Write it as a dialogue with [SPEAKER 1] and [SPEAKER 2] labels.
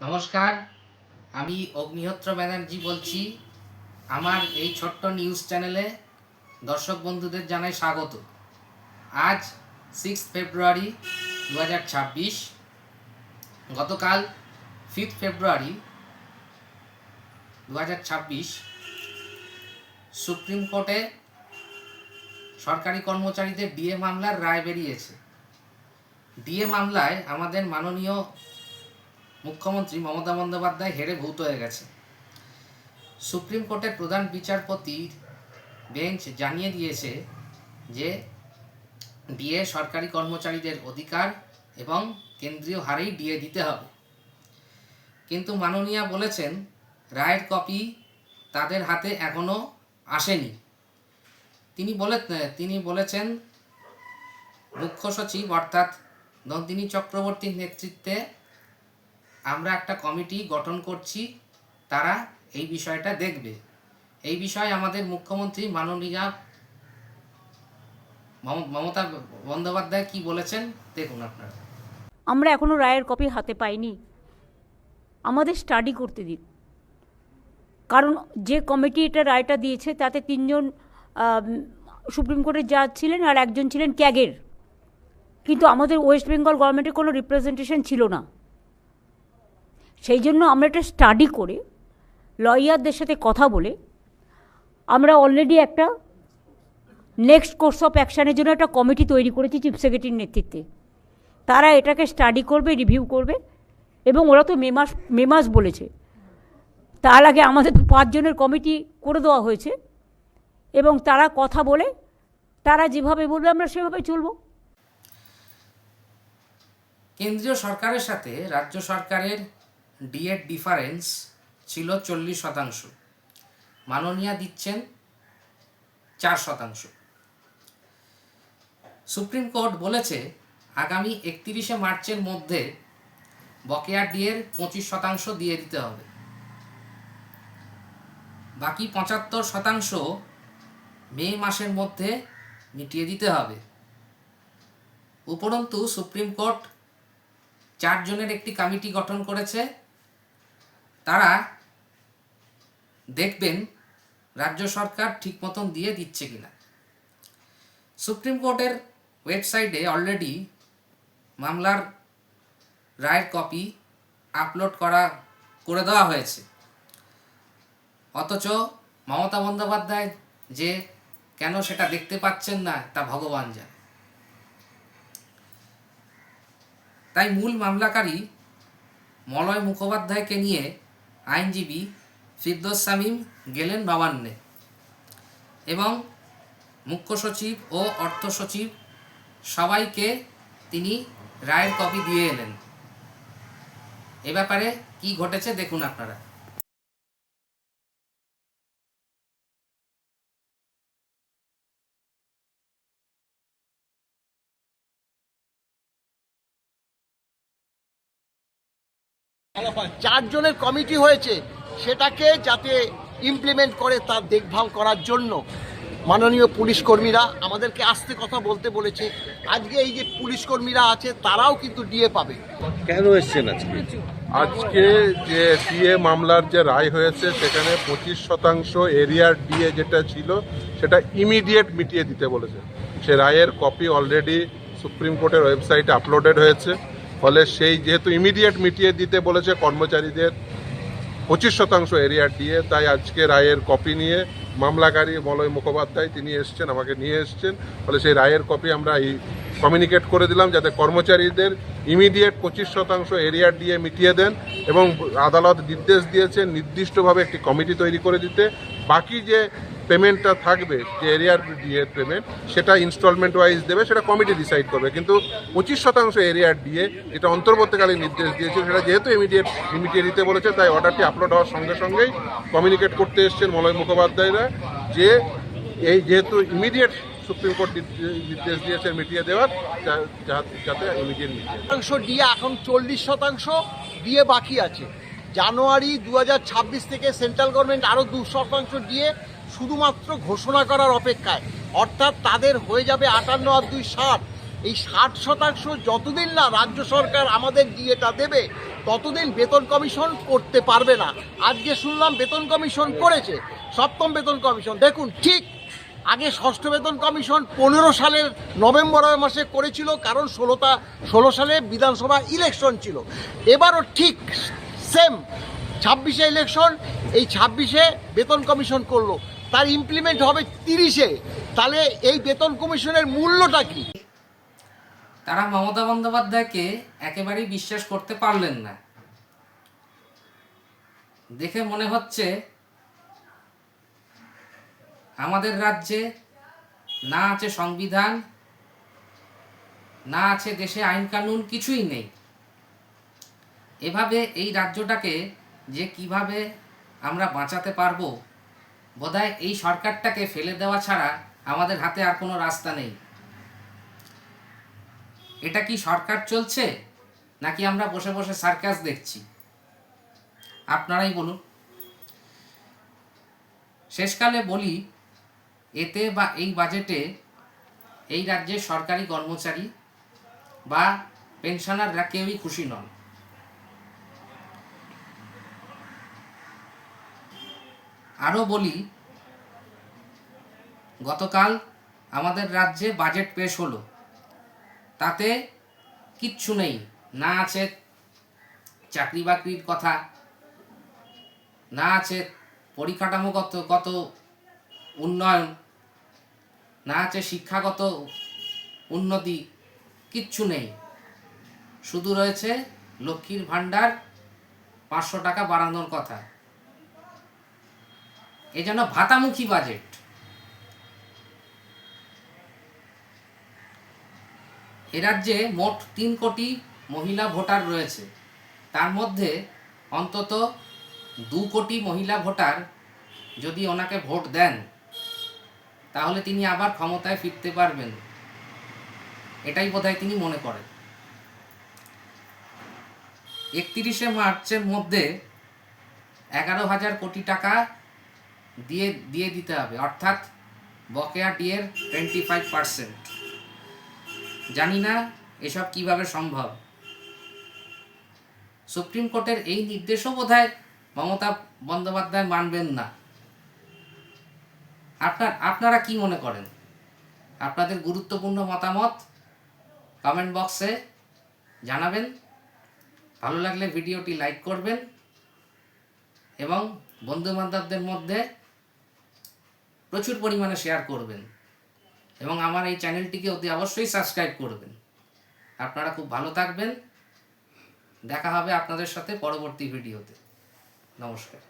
[SPEAKER 1] নমস্কার, আমি অগ্নিহোত্র ব্যানার্জি বলছি। আমার এই ছোট্ট নিউজ চ্যানেলে দর্শক বন্ধুদের জানাই স্বাগত। আজ 6 ফেব্রুয়ারি 2026। গতকাল 5 ফেব্রুয়ারি 2026 সুপ্রিম কোর্টে সরকারি কর্মচারীদের ডিএ মামলার রায় বেরিয়েছে। ডিএ মামলায় আমাদের মাননীয় মুখ্যমন্ত্রী মমতা বন্দ্যোপাধ্যায় হেরে ভূত হয়ে গেছে। সুপ্রিম কোর্টের প্রধান বিচারপতির বেঞ্চ জানিয়ে দিয়েছে যে ডিএ সরকারি কর্মচারীদের অধিকার এবং কেন্দ্রীয় হারেই ডিএ দিতে হবে। কিন্তু মাননীয়া বলেছেন রায়ের কপি তাদের হাতে এখনও আসেনি। তিনি বলেছেন মুখ্য সচিব অর্থাৎ নন্দিনী চক্রবর্তীর নেতৃত্বে আমরা একটা কমিটি গঠন করছি, তারা এই বিষয়টা দেখবে। এই বিষয়ে আমাদের মুখ্যমন্ত্রী মাননীয়া মমতা বন্দ্যোপাধ্যায় কি বলেছেন দেখুন আপনারা।
[SPEAKER 2] আমরা এখনও রায়ের কপি হাতে পাইনি, আমাদের স্টাডি করতে দিন। কারণ যে কমিটি এটা রায়টা দিয়েছে তাতে 3 জন সুপ্রিম কোর্টের জাজ ছিলেন আর একজন ছিলেন ক্যাগের, কিন্তু আমাদের ওয়েস্ট বেঙ্গল গভর্নমেন্টের কোনো রিপ্রেজেন্টেশন ছিল না। সেই জন্য আমরা এটা স্টাডি করে লয়ারদের সাথে কথা বলে আমরা অলরেডি একটা নেক্সট কোর্স অফ অ্যাকশানের জন্য একটা কমিটি তৈরি করেছি চিফ সেক্রেটারির নেতৃত্বে। তারা এটাকে স্টাডি করবে, রিভিউ করবে, এবং ওরা তো মে মাস বলেছে। তার আগে আমাদের 5 জনের কমিটি করে দেওয়া হয়েছে এবং তারা কথা বলে তারা যেভাবে বলবে আমরা সেভাবে চলব।
[SPEAKER 1] কেন্দ্রীয় সরকারের সাথে রাজ্য সরকারের ডিএর ডিফারেন্স ছিল 40%, মাননীয়া দিচ্ছেন 4%। সুপ্রিম কোর্ট বলেছে আগামী 31শে মার্চের মধ্যে বকেয়া ডিএর 25% দিয়ে দিতে হবে, বাকি 75% মে মাসের মধ্যে মিটিয়ে দিতে হবে। উপরন্তু সুপ্রিম কোর্ট 4 জনের একটি কমিটি গঠন করেছে। তারা দেখবেন রাজ্য সরকার ঠিক মতন দিয়ে দিচ্ছে কিনা। সুপ্রিম কোর্টের ওয়েবসাইটে অলরেডি মামলার রায়ের কপি আপলোড করে দেওয়া হয়েছে, অথচ মমতা বন্দ্যোপাধ্যায় যে কেন সেটা দেখতে পাচ্ছেন না তা ভগবান জানে। তাই মূল মামলাকারী মলয় মুখোপাধ্যায়কে নিয়ে আইনজীবী ফিরদৌস শামীম গেলেন নবান্নে এবং মুখ্য সচিব ও অর্থ সচিব সবাইকে তিনি রায়ের কপি দিয়ে এলেন। এ ব্যাপারে কি ঘটেছে দেখুন আপনারা।
[SPEAKER 3] চার জনের কমিটি হয়েছে, সেটাকে যাতে ইমপ্লিমেন্ট করে তার দেখভাল করার জন্য মাননীয় পুলিশ কর্মীরা আমাদেরকে আস্তে কথা বলতে বলেছে। আজকে এই যে পুলিশ কর্মীরা আছে তারাও কিন্তু ডিএ পাবে।
[SPEAKER 4] কেন এসছেন আজকে?
[SPEAKER 5] আজকে যে ডিএ মামলার যে রায় হয়েছে সেখানে 25% এরিয়ার ডিএ যেটা ছিল সেটা ইমিডিয়েট মিটিয়ে দিতে বলেছে। সে রায়ের কপি অলরেডি সুপ্রিম কোর্টের ওয়েবসাইটে আপলোডেড হয়েছে। ফলে সেই যেহেতু ইমিডিয়েট মিটিয়ে দিতে বলেছে কর্মচারীদের 25% এরিয়ার ডিএ, তাই আজকে রায়ের কপি নিয়ে মামলাকারী মলয় মুখোপাধ্যায় তিনি এসছেন, আমাকে নিয়ে এসছেন। ফলে সেই রায়ের কপি আমরা কমিউনিকেট করে দিলাম যাতে কর্মচারীদের ইমিডিয়েট 25% এরিয়ার ডিএ মিটিয়ে দেন, এবং আদালত নির্দেশ দিয়েছে নির্দিষ্টভাবে একটি কমিটি তৈরি করে দিতে। বাকি যে পেমেন্টটা থাকবে, যে এরিয়ার ডিএ পেমেন্ট, সেটা ইনস্টলমেন্ট ওয়াইজ দেবে, সেটা কমিটি ডিসাইড করবে। কিন্তু 25% এরিয়ার ডিএ যেটা অন্তর্বর্তীকালীন নির্দেশ দিয়েছে সেটা যেহেতু ইমিডিয়েট দিতে বলেছে, তাই অর্ডারটি আপলোড হওয়ার সঙ্গে সঙ্গেই কমিউনিকেট করতে এসছেন মলয় মুখোপাধ্যায়রা যে এই যেহেতু ইমিডিয়েট সুপ্রিম কোর্ট নির্দেশ দিয়েছে মিটিয়ে দেওয়ার, যাতে ইমিডিয়েট মিটিয়ে
[SPEAKER 3] ডিএ এখন 40% ডিএ বাকি আছে। জানুয়ারি 2026 থেকে সেন্ট্রাল গভর্নমেন্ট আরও 2% ডিএ শুধুমাত্র ঘোষণা করার অপেক্ষায়, অর্থাৎ তাদের হয়ে যাবে 58 আর 2 60। এই 60% যতদিন না রাজ্য সরকার আমাদের ডিএটা দেবে ততদিন বেতন কমিশন করতে পারবে না। আজকে শুনলাম বেতন কমিশন করেছে, সপ্তম বেতন কমিশন। দেখুন, ঠিক আগে ষষ্ঠ বেতন কমিশন 15 সালের নভেম্বর মাসে করেছিল, কারণ 16 সালে বিধানসভা ইলেকশন ছিল। এবারও ঠিক সেম 26-এ ইলেকশন, এই 26-এ বেতন কমিশন করলো, তার ইমপ্লিমেন্ট হবে 30-এ। তাহলে এই বেতন কমিশনের মূল্যটা কি?
[SPEAKER 1] তারা মমতা বন্দ্যোপাধ্যায়কে একেবারেই বিশ্বাস করতে পারলেন না। দেখে মনে হচ্ছে আমাদের রাজ্যে না আছে সংবিধান, না আছে দেশে আইন কানুন, কিছুই নেই। এভাবে এই রাজ্যটাকে যে কিভাবে আমরা বাঁচাতে পারবো, বোধহয় এই সরকারটাকে ফেলে দেওয়া ছাড়া আমাদের হাতে আর কোনো রাস্তা নেই। এটা কি সরকার চলছে, নাকি আমরা বসে বসে সার্কাস দেখছি? আপনারাই বলুন। শেষকালে বলি, এতে বা এই বাজেটে এই রাজ্যের সরকারি কর্মচারী বা পেনশনাররা কেউই খুশি নন। আরও বলি, গতকাল আমাদের রাজ্যে বাজেট পেশ হলো, তাতে কিচ্ছু নেই। না আছে চাকরি বাকরির কথা, না আছে পরিকাঠামোগত উন্নয়ন, না আছে শিক্ষাগত উন্নতি, কিচ্ছু নেই। শুধু রয়েছে লক্ষ্মীর ভাণ্ডার 500 টাকা বাড়ানোর কথা। এ যেন ভাতামুখী বাজেট। এ রাজ্যে মোট 3 কোটি মহিলা ভোটার রয়েছে। তার মধ্যে অন্তত 2 কোটি মহিলা ভোটার যদি ওনাকে ভোট দেন, তাহলে তিনি আবার ক্ষমতায় ফিরতে পারবেন, এটাই বোধহয় তিনি মনে করেন। 31শে মার্চের মধ্যে 11,000 কোটি টাকা দিয়ে দিতে হবে, অর্থাৎ বকেয়া ডিএর 25%। জানি না এসব কিভাবে সম্ভব। সুপ্রিম কোর্টের এই নির্দেশও বোধহয় মমতা বন্দ্যোপাধ্যায় মানবেন না। আপনারা কি মনে করেন? আপনাদের গুরুত্বপূর্ণ মতামত কমেন্ট বক্সে জানাবেন। ভালো লাগলে ভিডিওটি লাইক করবেন এবং বন্ধুবান্ধবদের মধ্যে প্রচুর পরিমাণে শেয়ার করবেন এবং আমার এই চ্যানেলটিকে অতি অবশ্যই সাবস্ক্রাইব করবেন। আপনারা খুব ভালো থাকবেন। দেখা হবে আপনাদের সাথে পরবর্তী ভিডিওতে। নমস্কার।